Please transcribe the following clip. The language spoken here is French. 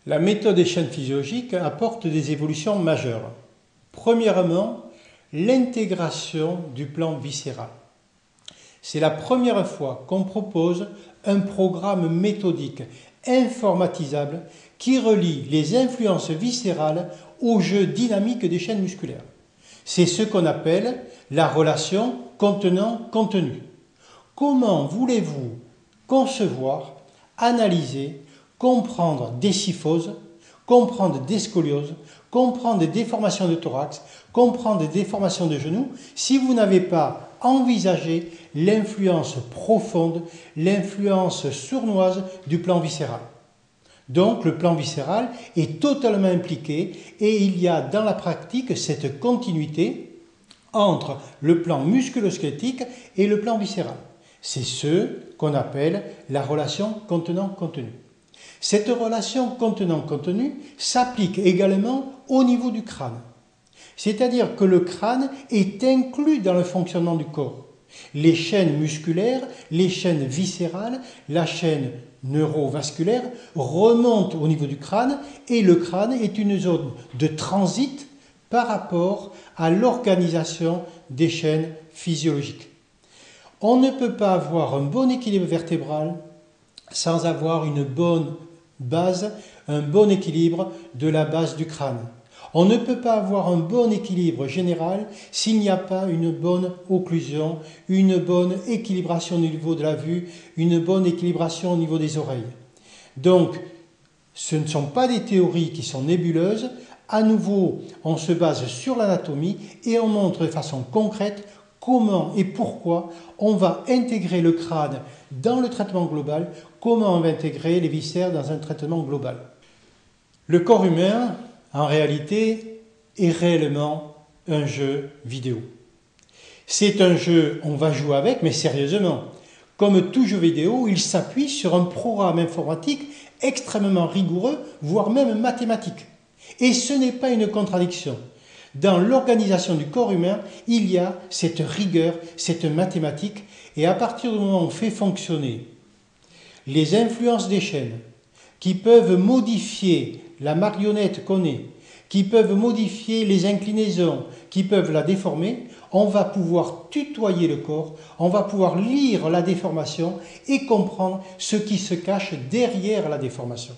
La méthode des chaînes physiologiques apporte des évolutions majeures. Premièrement, l'intégration du plan viscéral. C'est la première fois qu'on propose un programme méthodique informatisable qui relie les influences viscérales au jeu dynamique des chaînes musculaires. C'est ce qu'on appelle la relation contenant-contenu. Comment voulez-vous concevoir, analyser, comprendre des kyphoses, comprendre des scolioses, comprendre des déformations de thorax, comprendre des déformations de genoux, si vous n'avez pas envisagé l'influence profonde, l'influence sournoise du plan viscéral. Donc le plan viscéral est totalement impliqué et il y a dans la pratique cette continuité entre le plan musculo-squelettique et le plan viscéral. C'est ce qu'on appelle la relation contenant-contenu. Cette relation contenant-contenu s'applique également au niveau du crâne. C'est-à-dire que le crâne est inclus dans le fonctionnement du corps. Les chaînes musculaires, les chaînes viscérales, la chaîne neurovasculaire remontent au niveau du crâne et le crâne est une zone de transit par rapport à l'organisation des chaînes physiologiques. On ne peut pas avoir un bon équilibre vertébral sans avoir une bonne base, un bon équilibre de la base du crâne. On ne peut pas avoir un bon équilibre général s'il n'y a pas une bonne occlusion, une bonne équilibration au niveau de la vue, une bonne équilibration au niveau des oreilles. Donc, ce ne sont pas des théories qui sont nébuleuses. À nouveau, on se base sur l'anatomie et on montre de façon concrète comment et pourquoi on va intégrer le crâne dans le traitement global, comment on va intégrer les viscères dans un traitement global. Le corps humain, en réalité, est réellement un jeu vidéo. C'est un jeu, on va jouer avec, mais sérieusement. Comme tout jeu vidéo, il s'appuie sur un programme informatique extrêmement rigoureux, voire même mathématique. Et ce n'est pas une contradiction. Dans l'organisation du corps humain, il y a cette rigueur, cette mathématique, et à partir du moment où on fait fonctionner les influences des chaînes, qui peuvent modifier la marionnette qu'on est, qui peuvent modifier les inclinaisons, qui peuvent la déformer, on va pouvoir tutoyer le corps, on va pouvoir lire la déformation et comprendre ce qui se cache derrière la déformation.